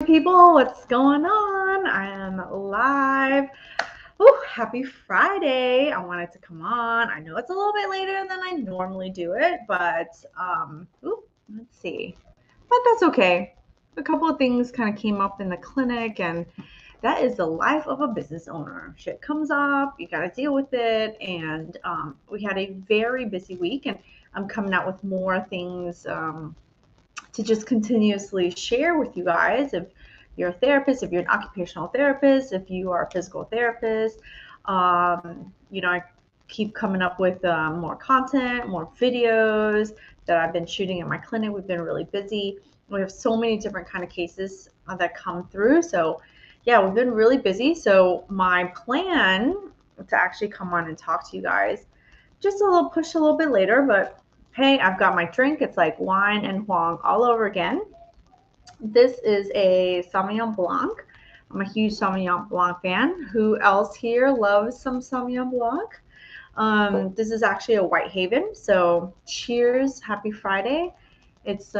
People, what's going on? I am live. Oh, happy Friday. I wanted to come on. I know it's a little bit later than I normally do it, but let's see. But that's okay. A couple of things kind of came up in the clinic, and that is the life of a business owner. Shit comes up, you got to deal with it, and we had a very busy week, and I'm coming out with more things to just continuously share with you guys. If you're a therapist, if you're an occupational therapist, if you are a physical therapist, I keep coming up with more content, more videos that I've been shooting at my clinic. We've been really busy. We have so many different kind of cases that come through. So yeah, we've been really busy. So my plan to actually come on and talk to you guys just a little bit later, but hey, I've got my drink. It's like wine and Hoang all over again. This is a Sauvignon Blanc. I'm a huge Sauvignon Blanc fan. Who else here loves some Sauvignon Blanc? This is actually a Whitehaven. So cheers, happy Friday. It's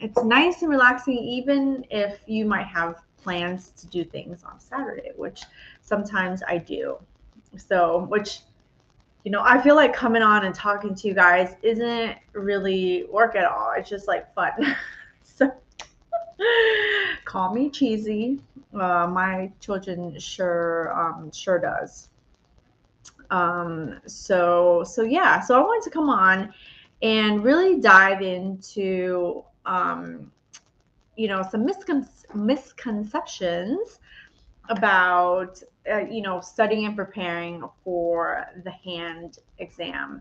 it's nice and relaxing, even if you might have plans to do things on Saturday, which sometimes I do. So, which I feel like coming on and talking to you guys isn't really work at all. It's just like fun. So call me cheesy. My children sure does. So yeah. So I wanted to come on and really dive into some misconceptions about studying and preparing for the hand exam.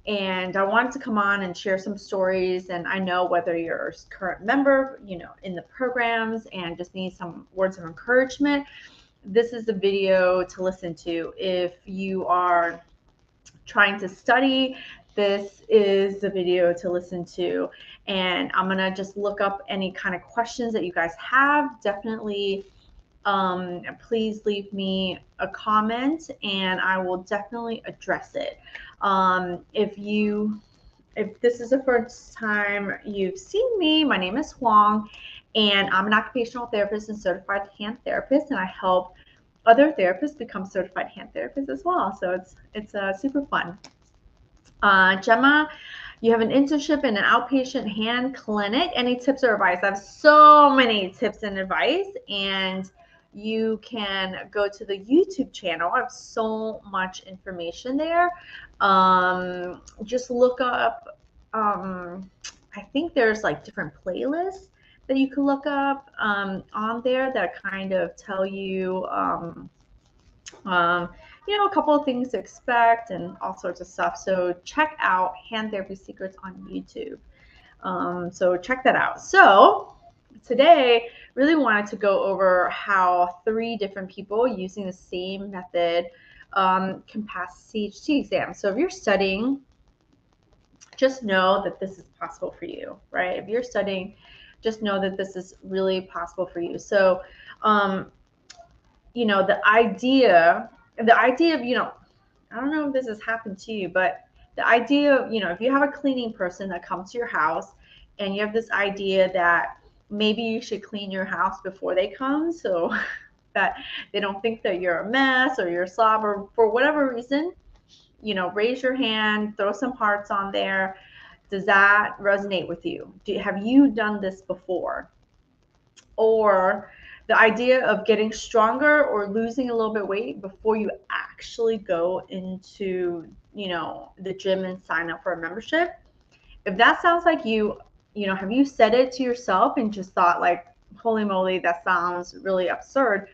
And I wanted to come on and share some stories. And I know whether you're a current member, in the programs and just need some words of encouragement, this is the video to listen to. If you are trying to study, this is the video to listen to. And I'm going to just look up any kind of questions that you guys have. Definitely please leave me a comment and I will definitely address it. If this is the first time you've seen me, my name is Hoang, and I'm an occupational therapist and certified hand therapist, and I help other therapists become certified hand therapists as well. So it's super fun. Gemma, you have an internship in an outpatient hand clinic. Any tips or advice? I have so many tips and advice, and you can go to the YouTube channel. I have so much information there. Just look up, I think there's like different playlists that you can look up on there that kind of tell you um, a couple of things to expect and all sorts of stuff. So check out Hand Therapy Secrets on YouTube. So check that out. So today, really wanted to go over how 3 different people using the same method can pass CHT exams. So if you're studying, just know that this is possible for you, right? If you're studying, just know that this is really possible for you. So, the idea of, I don't know if this has happened to you, but the idea of, if you have a cleaning person that comes to your house and you have this idea that maybe you should clean your house before they come so that they don't think that you're a mess or you're a slob or for whatever reason, raise your hand, throw some hearts on there. Does that resonate with you? Have you done this before? Or the idea of getting stronger or losing a little bit of weight before you actually go into the gym and sign up for a membership. If that sounds like you, have you said it to yourself and just thought like, holy moly, that sounds really absurd?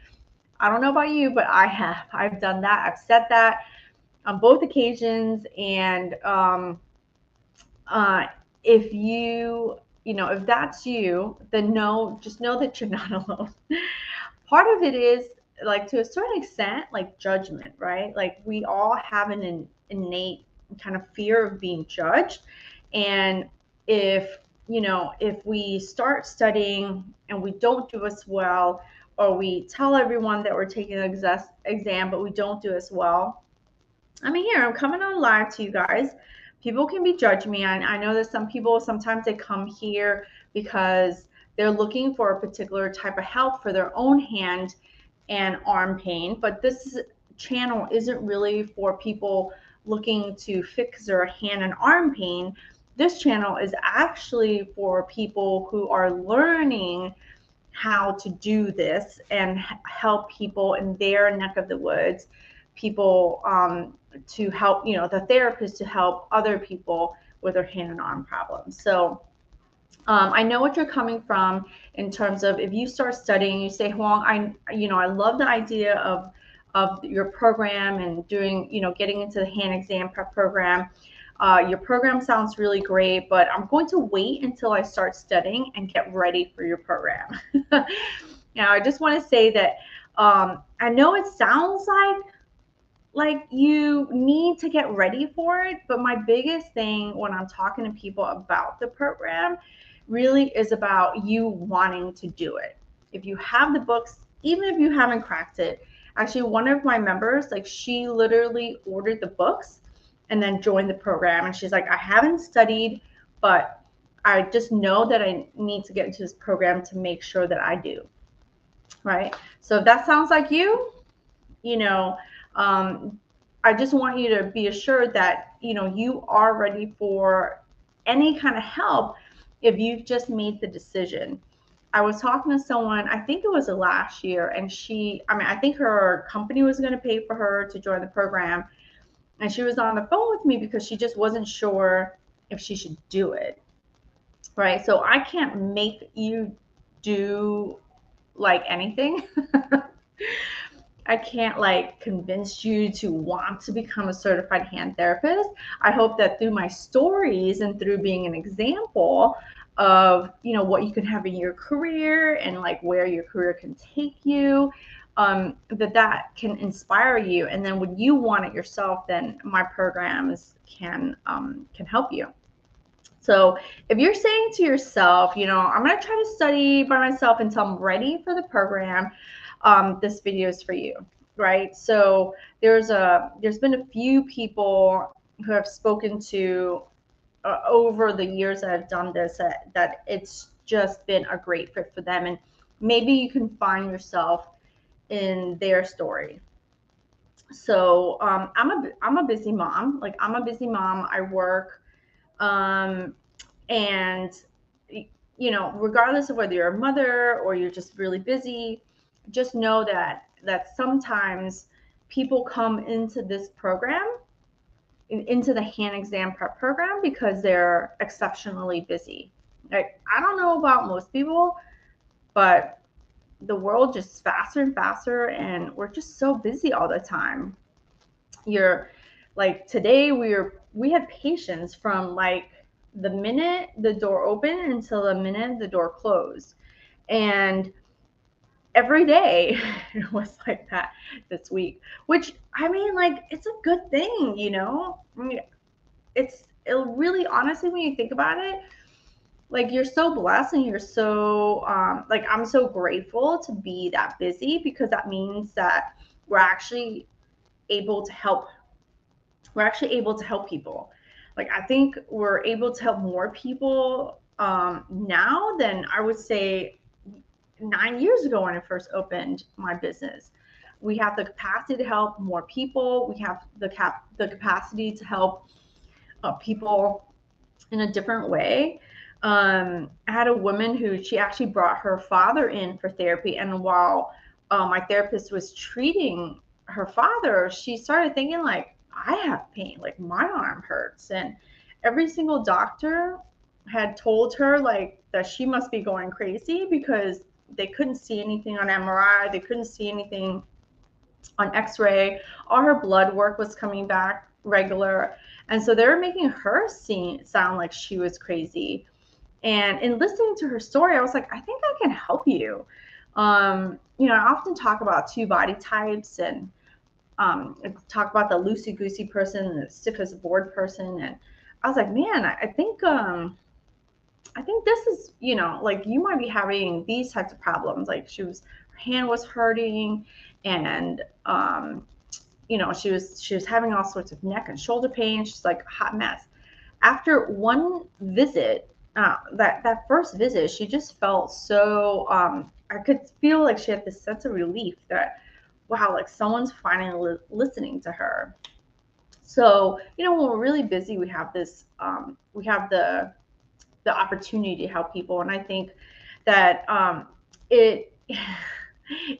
I don't know about you, but I've done that. I've said that on both occasions. And if if that's you, then just know that you're not alone. Part of it is, like, to a certain extent, like judgment, right? Like, we all have an innate kind of fear of being judged. And if we start studying and we don't do as well, or we tell everyone that we're taking an exam, but we don't do as well. I mean, here, I'm coming on live to you guys. People can be judging me. I know that some people, sometimes they come here because they're looking for a particular type of help for their own hand and arm pain. But this channel isn't really for people looking to fix their hand and arm pain. This channel is actually for people who are learning how to do this and help people in their neck of the woods, people to help, the therapist to help other people with their hand and arm problems. So I know what you're coming from in terms of if you start studying, you say, Hoang, I love the idea of your program and doing, getting into the hand exam prep program. Your program sounds really great, but I'm going to wait until I start studying and get ready for your program. Now, I just want to say that I know it sounds like you need to get ready for it, but my biggest thing when I'm talking to people about the program really is about you wanting to do it. If you have the books, even if you haven't cracked it, actually one of my members, like she literally ordered the books and then joined the program, and she's like, I haven't studied, but I just know that I need to get into this program to make sure that I do, right? So if that sounds like you know, I just want you to be assured that, you are ready for any kind of help if you've just made the decision. I was talking to someone, I think it was last year, and I think her company was going to pay for her to join the program. And she was on the phone with me because she just wasn't sure if she should do it. Right. So I can't make you do like anything. I can't convince you to want to become a certified hand therapist. I hope that through my stories and through being an example of, what you can have in your career and where your career can take you, that can inspire you. And then when you want it yourself, then my programs can help you. So if you're saying to yourself, I'm going to try to study by myself until I'm ready for the program, this video is for you, right? So there's been a few people who have spoken to over the years that I've done this that it's just been a great fit for them, and maybe you can find yourself in their story. So I'm a busy mom. I'm a busy mom. I work, and regardless of whether you're a mother or you're just really busy, just know that sometimes people come into this program, into the hand exam prep program, because they're exceptionally busy. I don't know about most people, but the world just faster and faster, and we're just so busy all the time. You're today we had patients from the minute the door opened until the minute the door closed, and every day it was like that this week, which it's a good thing. It really, honestly, when you think about it, you're so blessed, and you're so I'm so grateful to be that busy, because that means that we're actually able to help people. I think we're able to help more people now than I would say 9 years ago when I first opened my business. We have the capacity to help more people. We have the capacity to help people in a different way. I had a woman who, she actually brought her father in for therapy, and while my therapist was treating her father, she started thinking I have pain, my arm hurts, and every single doctor had told her that she must be going crazy, because they couldn't see anything on MRI, they couldn't see anything on X-ray. All her blood work was coming back regular, and so they were making her sound like she was crazy. And in listening to her story, I was like, I think I can help you. I often talk about two body types, and talk about the loosey-goosey person and the stiff as a board person. And I was like, man, I think this is, you might be having these types of problems. Her hand was hurting, and she was having all sorts of neck and shoulder pain. She's like a hot mess. After one visit, that first visit, she just felt so, I could feel like she had this sense of relief that, wow, like someone's finally listening to her. So, when we're really busy, we have this, we have the opportunity to help people. And I think that it,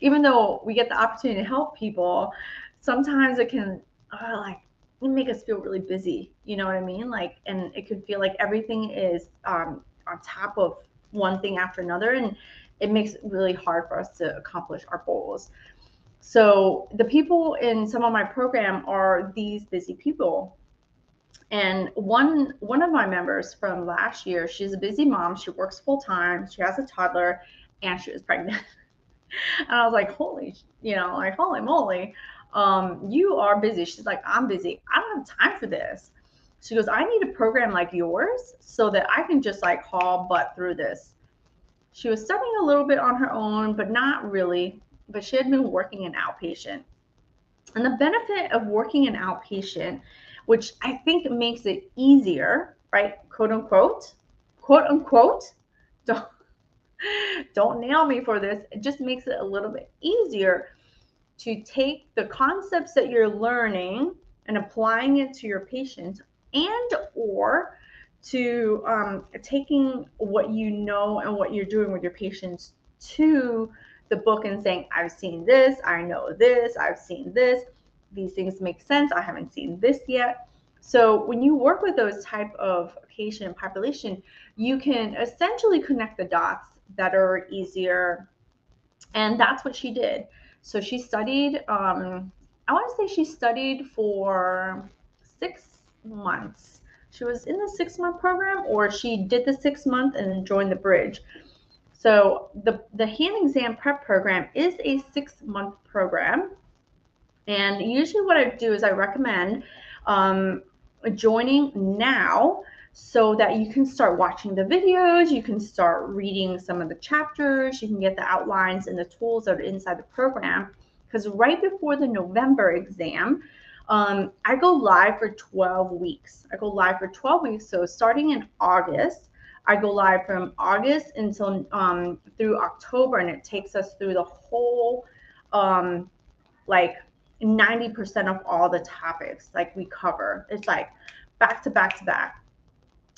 even though we get the opportunity to help people, sometimes it can like make us feel really busy. You know what I mean? Like, and it could feel like everything is on top of one thing after another, and it makes it really hard for us to accomplish our goals. So the people in some of my program are these busy people. And one of my members from last year, she's a busy mom. She works full time. She has a toddler, and she was pregnant. And I was like, holy moly, you are busy. She's like, I'm busy. I don't have time for this. She goes, I need a program like yours so that I can just like haul butt through this. She was studying a little bit on her own, but not really. But she had been working in outpatient. And the benefit of working in outpatient, which I think makes it easier, right? Quote unquote, don't, don't nail me for this. It just makes it a little bit easier to take the concepts that you're learning and applying it to your patients, and or to taking what you know and what you're doing with your patients to the book and saying, I've seen this, I know this, I've seen this, these things make sense, I haven't seen this yet. So when you work with those type of patient population, you can essentially connect the dots that are easier. And that's what she did. So she studied, I want to say she studied for 6 months. She was in the 6 month program, or she did the 6 month and then joined the bridge. So the hand exam prep program is a 6 month program. And usually what I do is I recommend joining now so that you can start watching the videos, you can start reading some of the chapters, you can get the outlines and the tools that are inside the program. Because right before the November exam, I go live for 12 weeks. I go live for 12 weeks. So starting in August, I go live from August until through October, and it takes us through the whole like 90% of all the topics like we cover. It's like back to back to back.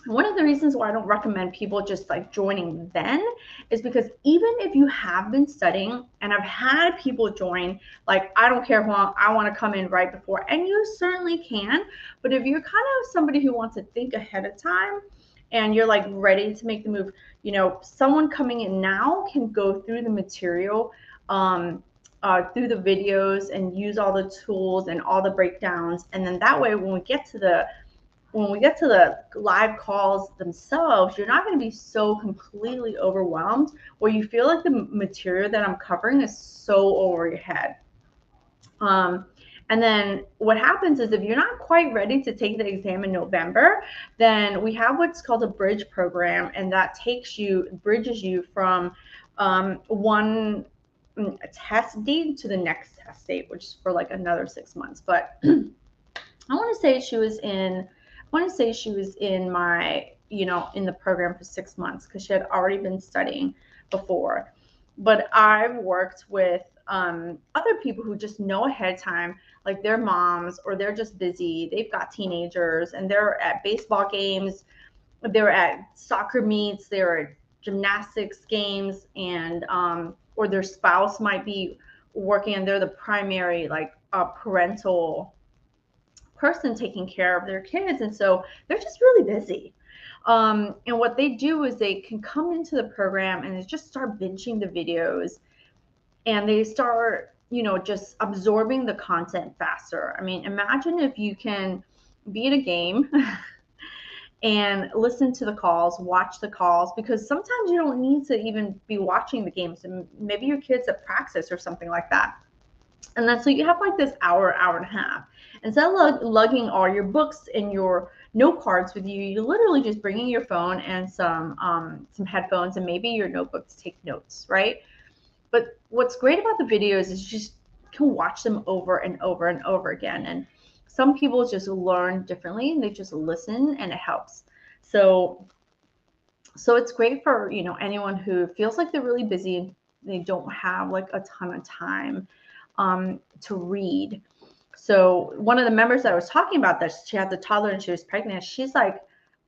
One of the reasons why I don't recommend people just like joining then is because even if you have been studying, and I've had people join, like, I don't care, Hoang, I want to come in right before, and you certainly can. But if you're kind of somebody who wants to think ahead of time and you're like ready to make the move, someone coming in now can go through the material, through the videos, and use all the tools and all the breakdowns. And then that way, when we get to the live calls themselves, you're not going to be so completely overwhelmed where you feel like the material that I'm covering is so over your head. And then what happens is, if you're not quite ready to take the exam in November, then we have what's called a bridge program, and that bridges you from one test date to the next test date, which is for like another 6 months. But I want to say she was in my, in the program for 6 months, because she had already been studying before. But I've worked with other people who just know ahead of time, like they're moms, or they're just busy. They've got teenagers, and they're at baseball games, they're at soccer meets, they're at gymnastics games, and or their spouse might be working, and they're the primary like parental person taking care of their kids, and so they're just really busy. And what they do is they can come into the program and they just start binging the videos, and they start, just absorbing the content faster. I mean, imagine if you can be in a game and listen to the calls, watch the calls, because sometimes you don't need to even be watching the games, and maybe your kids at practice or something like that. And then so you have like this hour and a half. Instead of lugging all your books and your note cards with you, you're literally just bringing your phone and some headphones and maybe your notebook to take notes, right? But what's great about the videos is you just can watch them over and over and over again. And some people just learn differently, and they just listen, and it helps. So So it's great for, anyone who feels like they're really busy and they don't have like a ton of time to read. So one of the members that I was talking about, that she had the toddler and she was pregnant, she's like,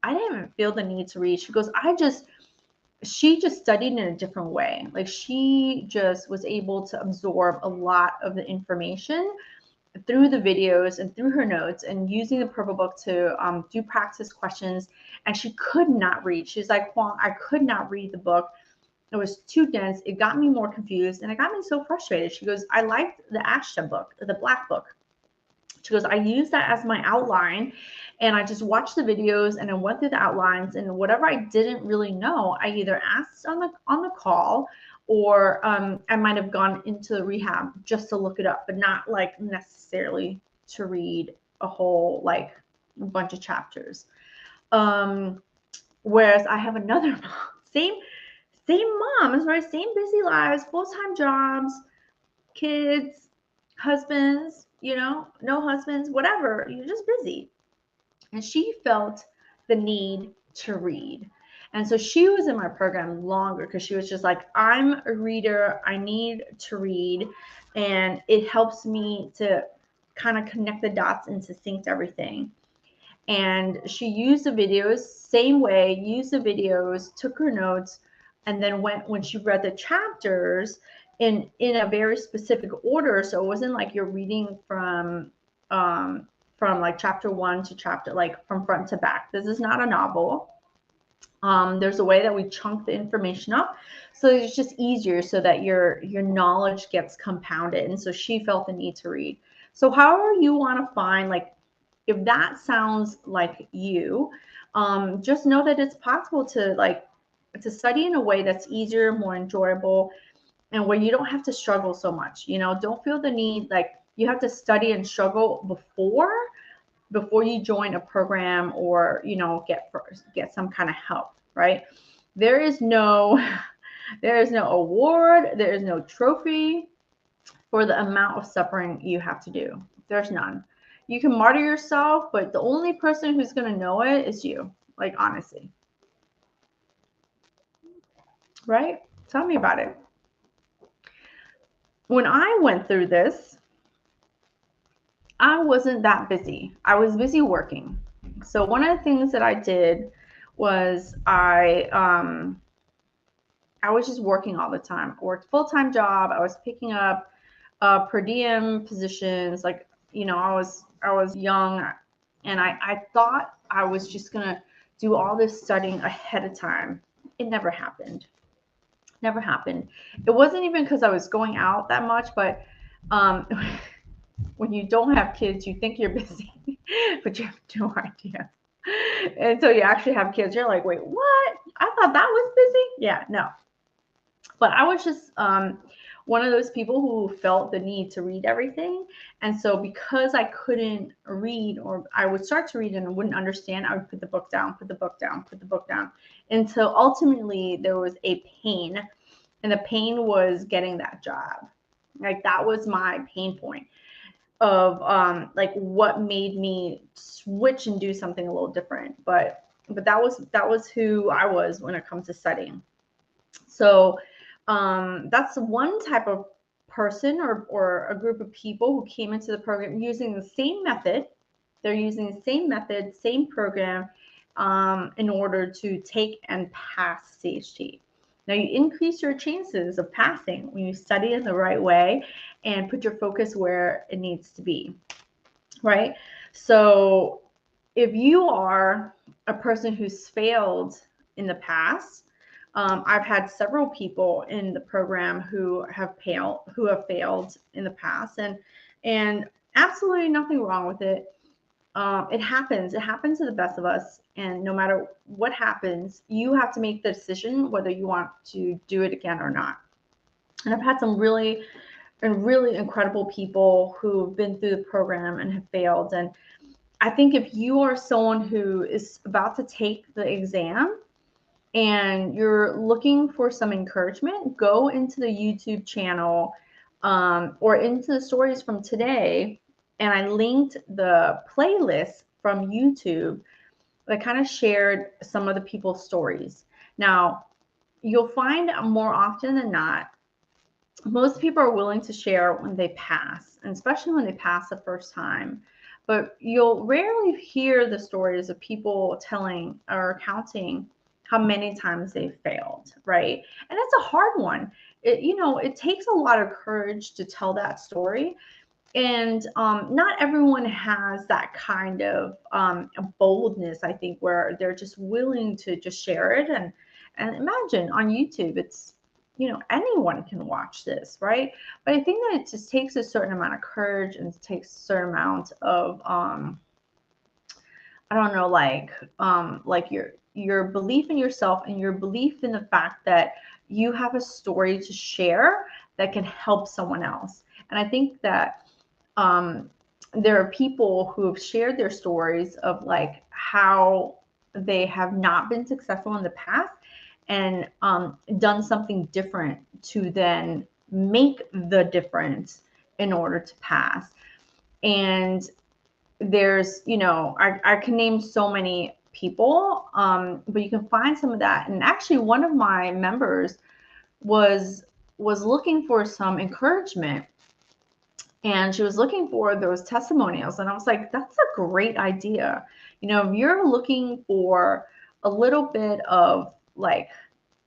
I didn't even feel the need to read. She goes, she just studied in a different way. Like she just was able to absorb a lot of the information through the videos and through her notes, and using the purple book to do practice questions. And she could not read. She's like, Hoang, I could not read the book. It was too dense. It got me more confused and it got me so frustrated. She goes, I liked the Ashta book, the black book. She goes, I used that as my outline and I just watched the videos and I went through the outlines, and whatever I didn't really know, I either asked on the call, or I might have gone into the rehab just to look it up, but not like necessarily to read a whole like bunch of chapters. Whereas I have another mom, same moms, right? Same busy lives, full-time jobs, kids, husbands, no husbands, whatever. You're just busy. And she felt the need to read. And so she was in my program longer because she was just like, I'm a reader. I need to read. And it helps me to kind of connect the dots and to sync everything. And she used the videos, same way, used the videos, took her notes, and then when she read the chapters in a very specific order. So it wasn't like you're reading from like chapter 1 to chapter, like from front to back. This is not a novel. There's a way that we chunk the information up, so it's just easier, so that your knowledge gets compounded. And so she felt the need to read. So however you want to find, like, if that sounds like you, just know that it's possible to study in a way that's easier, more enjoyable, and where you don't have to struggle so much. Don't feel the need like you have to study and struggle before you join a program, or get some kind of help, right? There is no there is no award, there is no trophy for the amount of suffering you have to do. There's none. You can martyr yourself, but the only person who's going to know it is you. Like, honestly. Right? Tell me about it. When I went through this, I wasn't that busy. I was busy working. So one of the things that I did was I was just working all the time. I worked full-time job. I was picking up per diem positions. Like, I was young, and I thought I was just gonna do all this studying ahead of time. It never happened. Never happened. It wasn't even because I was going out that much, but um, when you don't have kids, you think you're busy, but you have no idea. Until you actually have kids, you're like, wait, what? I thought that was busy. Yeah, no. But I was just one of those people who felt the need to read everything. And so because I couldn't read, or I would start to read and I wouldn't understand, I would put the book down, put the book down, put the book down, until ultimately there was a pain. And the pain was getting that job. Like, that was my pain point of like what made me switch and do something a little different. But that was who I was when it comes to studying. So that's one type of person, or a group of people who came into the program using the same method. They're using the same method, same program, in order to take and pass CHT. Now, you increase your chances of passing when you study in the right way and put your focus where it needs to be, right? So if you are a person who's failed in the past, I've had several people in the program who have failed in the past, and absolutely nothing wrong with it. It happens. It happens to the best of us, and no matter what happens, you have to make the decision whether you want to do it again or not. And I've had some really incredible people who've been through the program and have failed. And I think if you are someone who is about to take the exam and you're looking for some encouragement, go into the YouTube channel, or into the stories from today. And I linked the playlist from YouTube that kind of shared some of the people's stories. Now, you'll find more often than not, most people are willing to share when they pass, and especially when they pass the first time. But you'll rarely hear the stories of people telling or counting how many times they've failed, right? And it's a hard one. It takes a lot of courage to tell that story, and not everyone has that kind of boldness, I think, where they're just willing to just share it. And imagine on YouTube, it's, anyone can watch this, right? But I think that it just takes a certain amount of courage, and it takes a certain amount of I don't know, like your belief in yourself, and your belief in the fact that you have a story to share that can help someone else. And I think that um, there are people who have shared their stories of like how they have not been successful in the past, and done something different to then make the difference in order to pass. And there's, I can name so many people, but you can find some of that. And actually, one of my members was looking for some encouragement, and she was looking for those testimonials, and I was like, that's a great idea. If you're looking for a little bit of like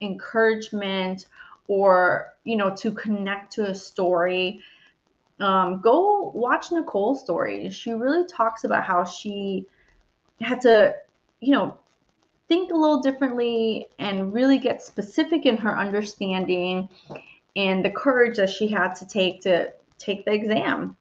encouragement, or to connect to a story, go watch Nicole's story. She really talks about how she had to, you know think a little differently, and really get specific in her understanding, and the courage that she had to take the exam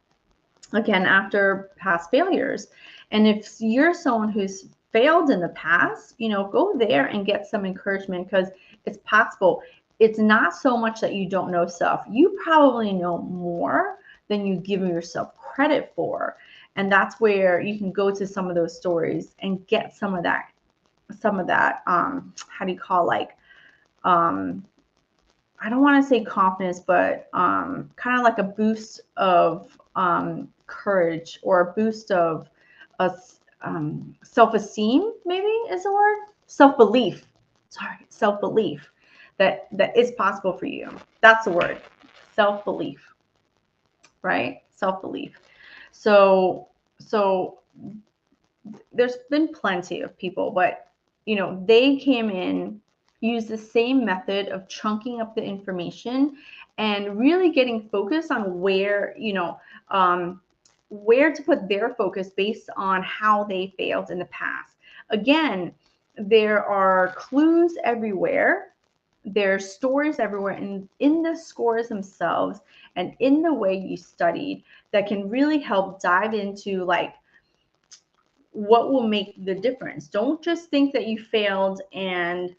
again after past failures. And if you're someone who's failed in the past, go there and get some encouragement, because it's possible. It's not so much that you don't know stuff. You probably know more than you give yourself credit for. And that's where you can go to some of those stories and get some of that how do you call, like, um I don't want to say confidence, but kind of like a boost of courage, or a boost of a self-esteem, maybe is the word. Self-belief. Sorry, self-belief that is possible for you. That's the word. Self-belief, right? Self-belief. So there's been plenty of people, but they came in, used the same method of chunking up the information, and really getting focused on where to put their focus based on how they failed in the past. Again, there are clues everywhere. There's stories everywhere, and in the scores themselves, and in the way you studied, that can really help dive into like what will make the difference. Don't just think that you failed, and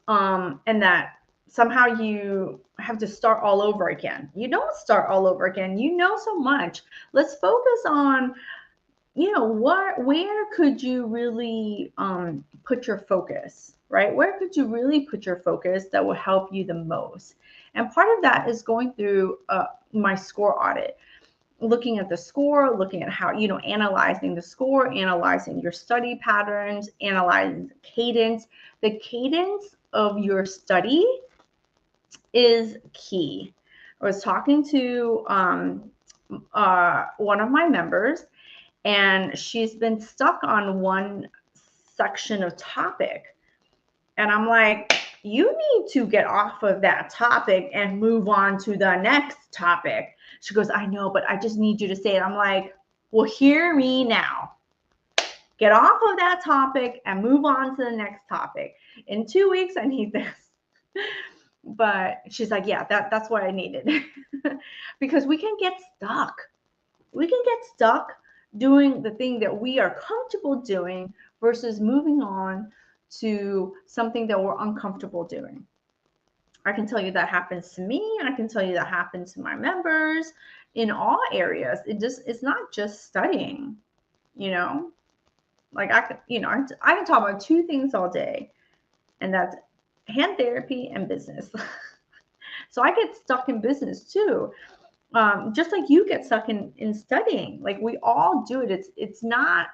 that somehow you have to start all over again. You don't start all over again. You know so much. Let's focus on, where could you really put your focus, right? Where could you really put your focus that will help you the most? And part of that is going through my score audit, looking at the score, looking at how, analyzing the score, analyzing your study patterns, analyzing cadence. The cadence of your study is key. I was talking to one of my members, and she's been stuck on one section of topic. And I'm like, you need to get off of that topic and move on to the next topic. She goes, I know, but I just need you to say it. I'm like, well, hear me now. Get off of that topic and move on to the next topic. In 2 weeks, I need this. But she's like, yeah, that's what I needed. Because we can get stuck. We can get stuck doing the thing that we are comfortable doing versus moving on to something that we're uncomfortable doing. I can tell you that happens to me. I can tell you that happens to my members in all areas. It's not just studying, you know. Like I can talk about two things all day, and that's hand therapy and business. So I get stuck in business too. Just like you get stuck in studying. Like we all do it. It's not,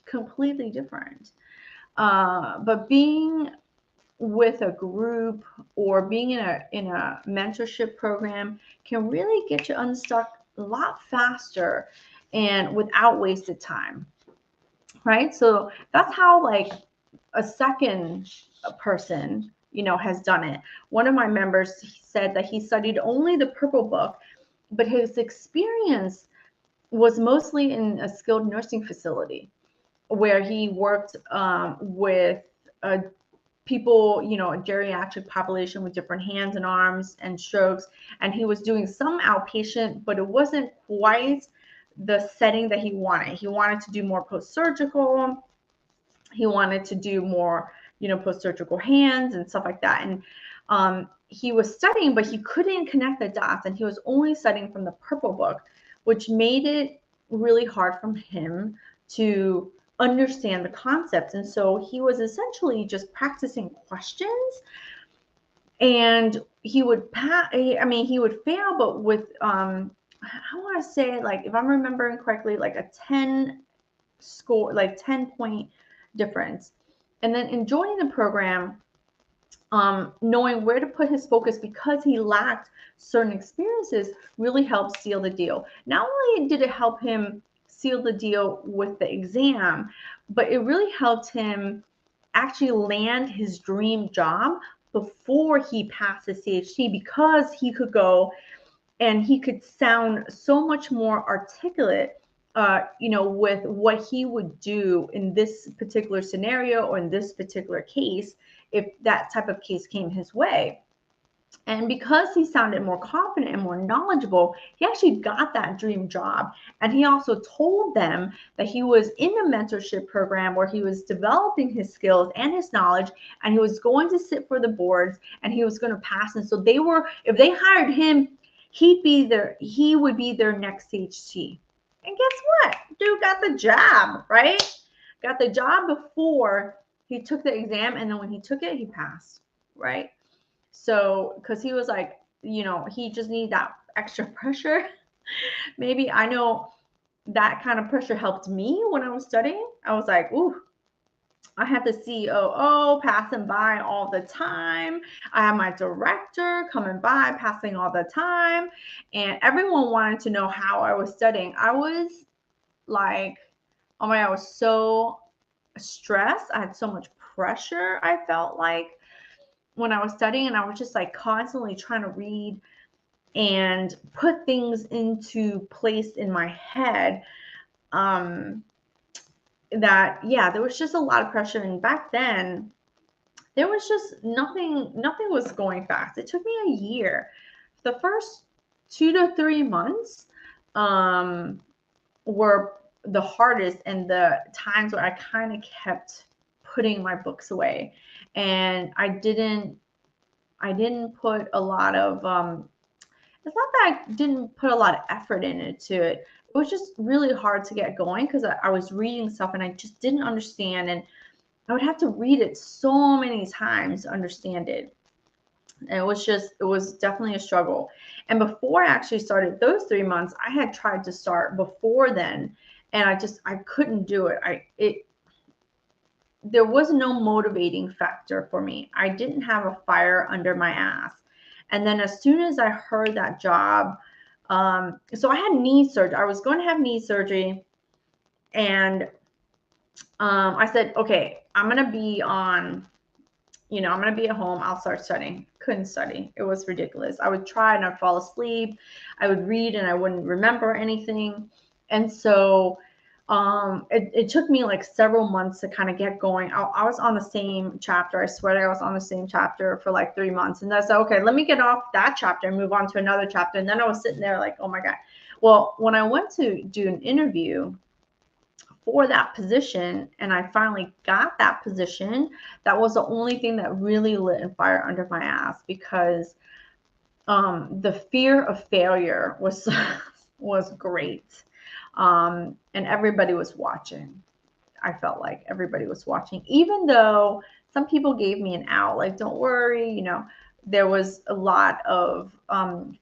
completely different. But being with a group or being in a mentorship program can really get you unstuck a lot faster and without wasted time, right? So that's how like a second person, has done it. One of my members said that he studied only the purple book, but his experience was mostly in a skilled nursing facility where he worked with people, a geriatric population with different hands and arms and strokes. And he was doing some outpatient, but it wasn't quite the setting that he wanted. He wanted to do more post-surgical. He wanted to do more, post-surgical hands and stuff like that. And he was studying, but he couldn't connect the dots. And he was only studying from the purple book, which made it really hard for him to understand the concepts. And so he was essentially just practicing questions, and he would he would fail, but with I want to say, like, if I'm remembering correctly, like a 10 score, like 10-point difference. And then in joining the program, knowing where to put his focus because he lacked certain experiences really helped seal the deal. Not only did it help him seal the deal with the exam, but it really helped him actually land his dream job before he passed the CHT, because he could go and he could sound so much more articulate, with what he would do in this particular scenario or in this particular case, if that type of case came his way. And because he sounded more confident and more knowledgeable, he actually got that dream job. And he also told them that he was in a mentorship program where he was developing his skills and his knowledge, and he was going to sit for the boards and he was going to pass. And so if they hired him, he would be their next CHT. And guess what? Dude got the job, right? Got the job before he took the exam, and then when he took it, he passed, right? So, because he was like, he just needed that extra pressure. Maybe, I know that kind of pressure helped me when I was studying. I was like, ooh, I have the COO passing by all the time. I have my director coming by, passing all the time. And everyone wanted to know how I was studying. I was like, oh my God, I was so stressed. I had so much pressure, I felt like, when I was studying. And I was just like constantly trying to read and put things into place in my head. That, yeah, there was just a lot of pressure. And back then, there was just nothing was going fast. It took me a year. The first 2 to 3 months were the hardest, and the times where I kind of kept putting my books away. And I didn't put a lot of it's not that I didn't put a lot of effort into it. It was just really hard to get going because I was reading stuff and I just didn't understand, and I would have to read it so many times to understand it. And it was definitely a struggle. And before I actually started those 3 months, I had tried to start before then, and I couldn't do it. There was no motivating factor for me. I didn't have a fire under my ass. And then as soon as I heard that job, so I had knee surgery. I was going to have knee surgery, and I said, okay, I'm going to be I'm going to be at home. I'll start studying. Couldn't study. It was ridiculous. I would try and I'd fall asleep. I would read and I wouldn't remember anything. And so it took me like several months to kind of get going. I was on the same chapter. I swear I was on the same chapter for like 3 months. And I said, okay, let me get off that chapter and move on to another chapter. And then I was sitting there like, oh my God. Well, when I went to do an interview for that position, and I finally got that position, that was the only thing that really lit a fire under my ass, because the fear of failure was was great. And everybody was watching. I felt like everybody was watching, even though some people gave me an out, like, don't worry, there was a lot of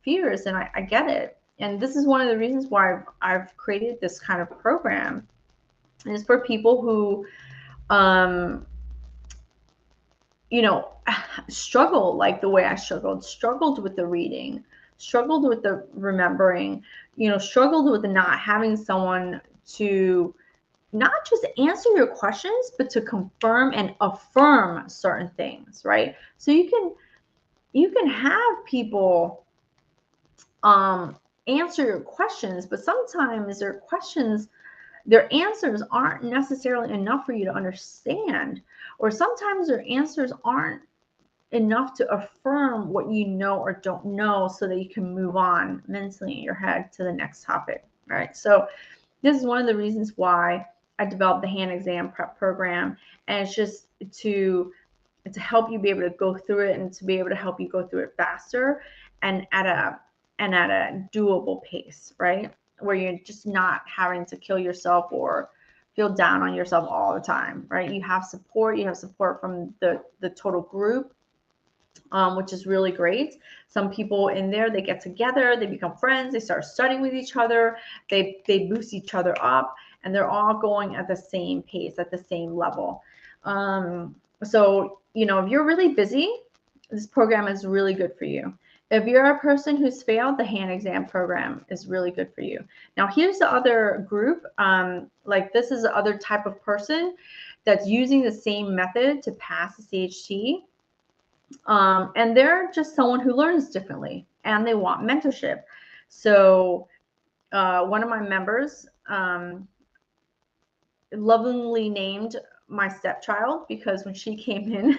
fears, and I get it. And this is one of the reasons why I've created this kind of program, is for people who you know, struggle like the way I struggled with the reading, struggled with the remembering, you know, struggled with not having someone to not just answer your questions, but to confirm and affirm certain things, right? So you can have people answer your questions, but sometimes their answers aren't necessarily enough for you to understand, or sometimes their answers aren't enough to affirm what you know or don't know so that you can move on mentally in your head to the next topic, right? So this is one of the reasons why I developed the hand exam prep program, and it's just to help you be able to go through it and to be able to help you go through it faster and at a doable pace, right? Where you're just not having to kill yourself or feel down on yourself all the time, right? You have support from the total group, which is really great. Some people in there, they get together, they become friends, they start studying with each other, they boost each other up, and they're all going at the same pace, at the same level. So, you know, if you're really busy, this program is really good for you. If you're a person who's failed, the hand exam program is really good for you. Now, here's the other group. Like this is the other type of person that's using the same method to pass the CHT. And they're just someone who learns differently and they want mentorship. So one of my members lovingly named my stepchild because when she came in,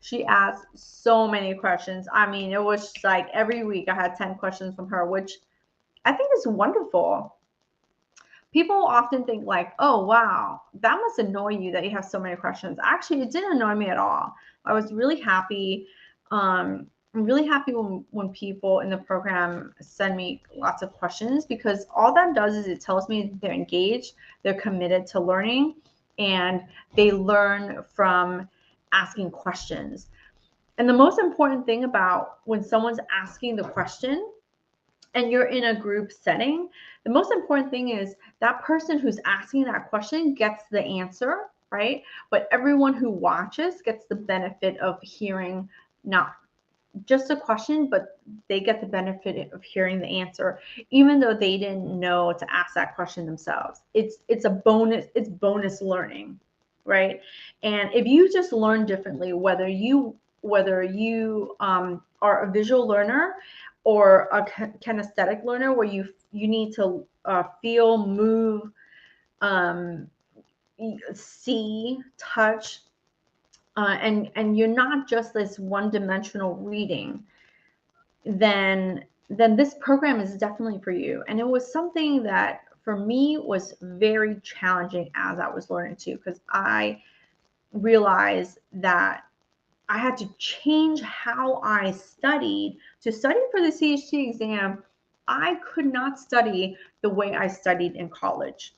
she asked so many questions. I mean, it was like every week I had 10 questions from her, which I think is wonderful. People often think like, oh, wow, that must annoy you that you have so many questions. Actually, it didn't annoy me at all. I was really happy. I'm really happy when people in the program send me lots of questions, because all that does is it tells me they're engaged, they're committed to learning, and they learn from asking questions. And the most important thing about when someone's asking the question and you're in a group setting, the most important thing is that person who's asking that question gets the answer, right? But everyone who watches gets the benefit of hearing not just a question, but they get the benefit of hearing the answer, even though they didn't know to ask that question themselves. It's a bonus, it's bonus learning, right? And if you just learn differently, whether you are a visual learner or a kinesthetic learner, where you need to feel, move, um, see, touch, and you're not just this one-dimensional reading, then this program is definitely for you. And it was something that for me was very challenging as I was learning too, because I realized that I had to change how I studied. To study for the CHT exam, I could not study the way I studied in college,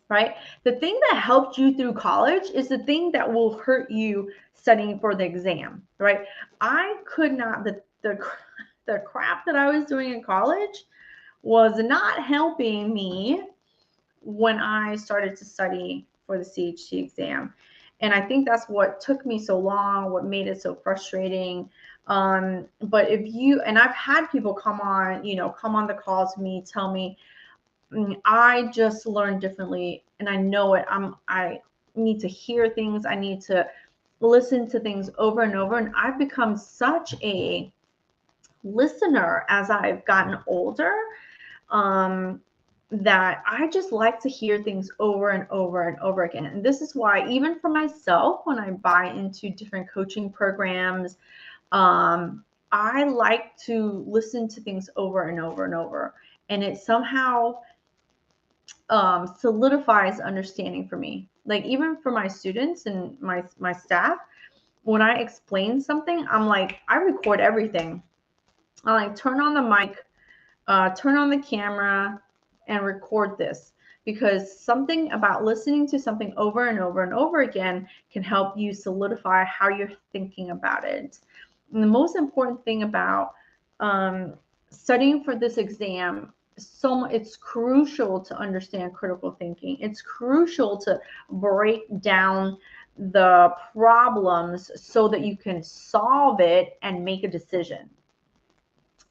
right? The thing that helped you through college is the thing that will hurt you studying for the exam, right? I could not, the crap that I was doing in college was not helping me when I started to study for the CHT exam. And I think that's what took me so long, what made it so frustrating. But if you, and I've had people come on, come on the calls with me, tell me, I just learned differently and I know it. I need to hear things. I need to listen to things over and over. And I've become such a listener as I've gotten older, that I just like to hear things over and over and over again. And this is why, even for myself, when I buy into different coaching programs, I like to listen to things over and over and over. And it somehow solidifies understanding for me. Like even for my students and my staff, when I explain something, I'm like, I record everything. I like turn on the mic, turn on the camera, and record this, because something about listening to something over and over and over again can help you solidify how you're thinking about it. And the most important thing about studying for this exam, it's crucial to understand critical thinking. It's crucial to break down the problems so that you can solve it and make a decision,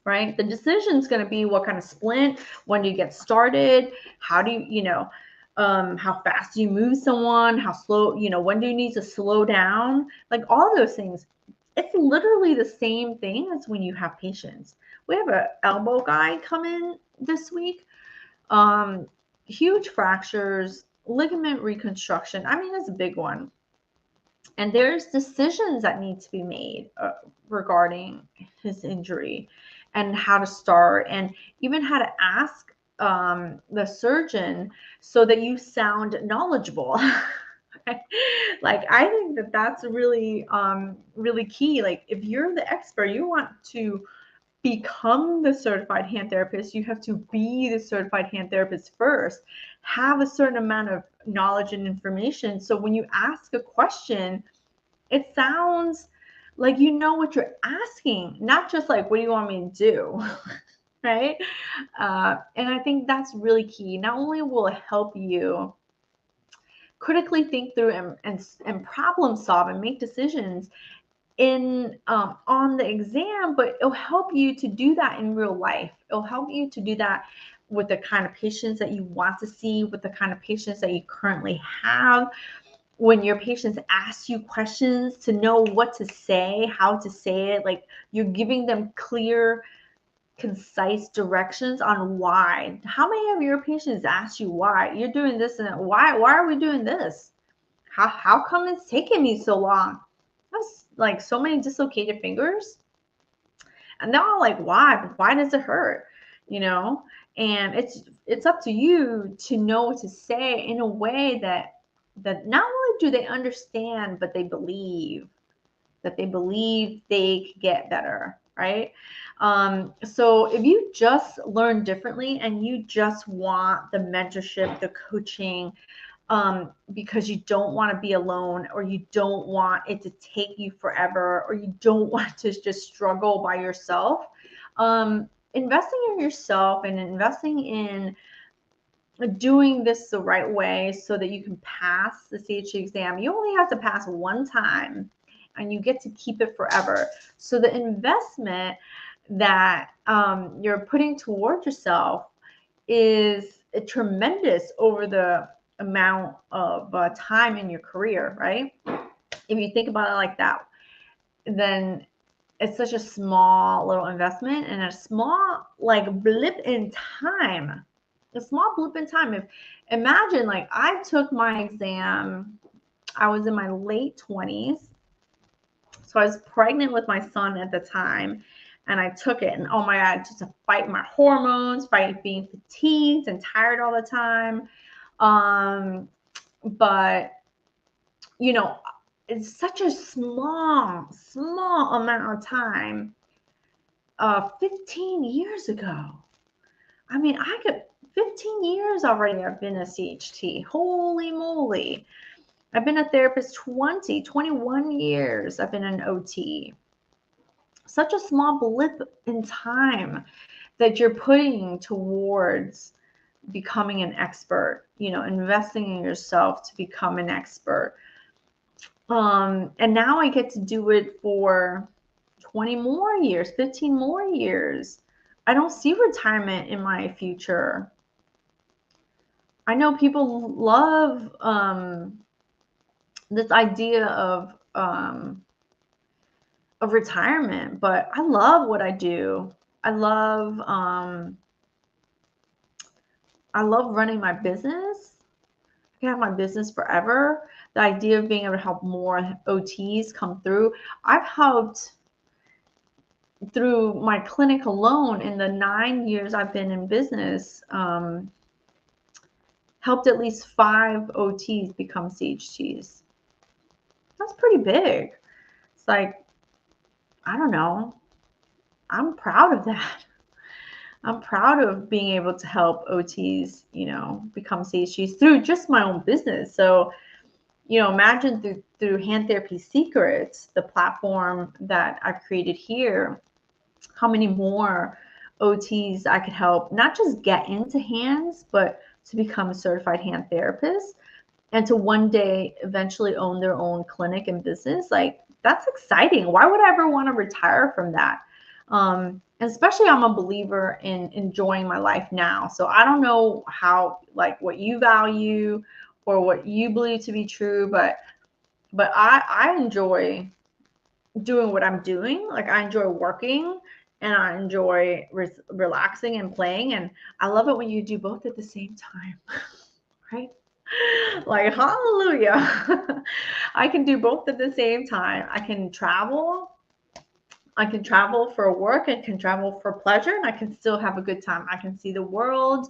right? The decision is going to be what kind of splint, when do you get started, how do how fast do you move someone, how slow, when do you need to slow down, like all those things. It's literally the same thing as when you have patients. We have an elbow guy come in this week, um, huge fractures, ligament reconstruction. I mean, it's a big one. And there's decisions that need to be made regarding his injury and how to start and even how to ask the surgeon so that you sound knowledgeable. Like, I think that that's really really key. Like, if you're the expert, you want to become the certified hand therapist, you have to be the certified hand therapist first, have a certain amount of knowledge and information. So when you ask a question, it sounds like you know what you're asking, not just like, what do you want me to do? Right? And I think that's really key. Not only will it help you critically think through and problem solve and make decisions in on the exam, but it'll help you to do that in real life. It'll help you to do that with the kind of patients that you want to see, with the kind of patients that you currently have. When your patients ask you questions, to know what to say, how to say it, like you're giving them clear, concise directions on why. How many of your patients ask you why you're doing this, and why are we doing this? How come it's taking me so long? That's like so many dislocated fingers. And they're all like, why does it hurt? And it's up to you to know what to say in a way that not only do they understand, but they believe they could get better, right? So if you just learn differently and you just want the mentorship, the coaching, because you don't want to be alone, or you don't want it to take you forever, or you don't want to just struggle by yourself, investing in yourself and investing in doing this the right way so that you can pass the CHT exam. You only have to pass one time and you get to keep it forever. So the investment that you're putting towards yourself is tremendous over the amount of time in your career, right? If you think about it like that, then it's such a small little investment and a small like blip in time. A small blip in time. If imagine, like, I took my exam, I was in my late 20s. So I was pregnant with my son at the time, and I took it, and oh my God, just to fight my hormones, fight being fatigued and tired all the time. But it's such a small amount of time. 15 years ago. I mean, 15 years already I've been a CHT. Holy moly. I've been a therapist 21 years. I've been an OT. Such a small blip in time that you're putting towards becoming an expert, investing in yourself to become an expert. And now I get to do it for 20 more years, 15 more years. I don't see retirement in my future. I know people love this idea of retirement, but I love what I do. I love running my business. I can have my business forever. The idea of being able to help more OTs come through. I've helped, through my clinic alone, in the 9 years I've been in business, helped at least 5 OTs become CHTs. That's pretty big. It's like, I don't know. I'm proud of that. I'm proud of being able to help OTs, become CHTs through just my own business. So, imagine through Hand Therapy Secrets, the platform that I've created here, how many more OTs I could help, not just get into hands, but to become a certified hand therapist. and to one day eventually own their own clinic and business, like that's exciting. Why would I ever want to retire from that? And especially I'm a believer in enjoying my life now. So I don't know how, like, what you value or what you believe to be true, but I enjoy doing what I'm doing. Like I enjoy working and I enjoy relaxing and playing. And I love it when you do both at the same time, right? Like, hallelujah. I can do both at the same time. I can travel. I can travel for work and can travel for pleasure, and I can still have a good time. I can see the world.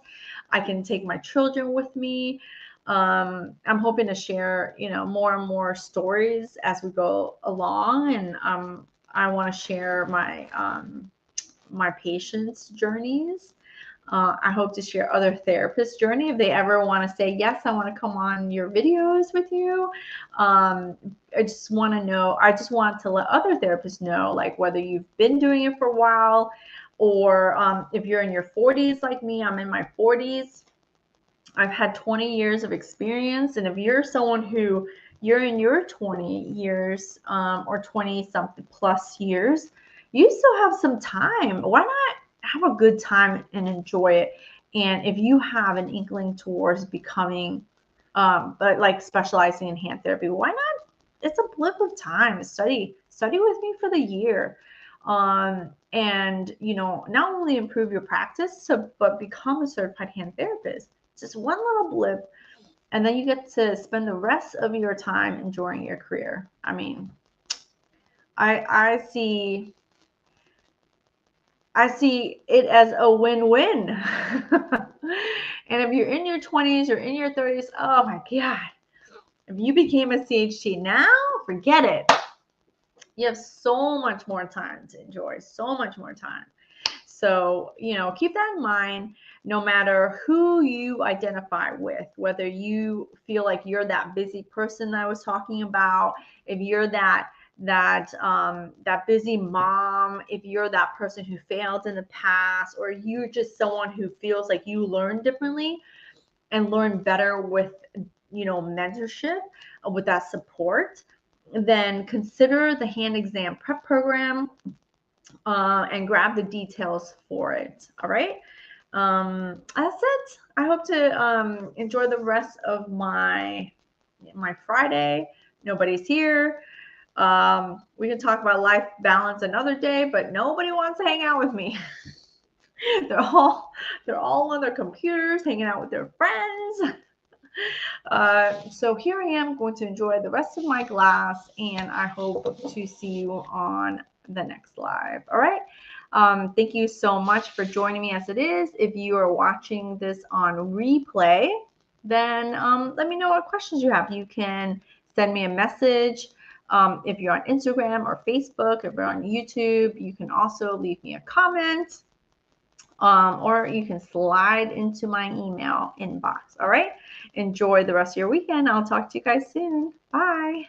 I can take my children with me. I'm hoping to share, more and more stories as we go along, and I want to share my patients' journeys. I hope to share other therapists' journey if they ever want to say, yes, I want to come on your videos with you. I just want to know, I just want to let other therapists know, like whether you've been doing it for a while or if you're in your 40s like me, I'm in my 40s. I've had 20 years of experience. And if you're someone who you're in your 20 years or 20 something plus years, you still have some time. Why not have a good time and enjoy it? And if you have an inkling towards becoming, but like specializing in hand therapy, why not? It's a blip of time. Study with me for the year. And not only improve your practice, but become a certified hand therapist. Just one little blip, and then you get to spend the rest of your time enjoying your career. I mean, I see it as a win-win. And if you're in your 20s or in your 30s, oh my God, if you became a CHT now, forget it. You have so much more time to enjoy, so much more time. So, keep that in mind no matter who you identify with, whether you feel like you're that busy person I was talking about, if you're that busy mom, if you're that person who failed in the past, or you're just someone who feels like you learn differently and learn better with, mentorship, with that support, then consider the hand exam prep program and grab the details for it. All right. That's it. I hope to enjoy the rest of my Friday. Nobody's here. We can talk about life balance another day, but nobody wants to hang out with me. they're all on their computers, hanging out with their friends. So here I am going to enjoy the rest of my glass, and I hope to see you on the next live. All right. Thank you so much for joining me as it is. If you are watching this on replay, then let me know what questions you have. You can send me a message. If you're on Instagram or Facebook, if you're on YouTube, you can also leave me a comment. Or you can slide into my email inbox. All right. Enjoy the rest of your weekend. I'll talk to you guys soon. Bye.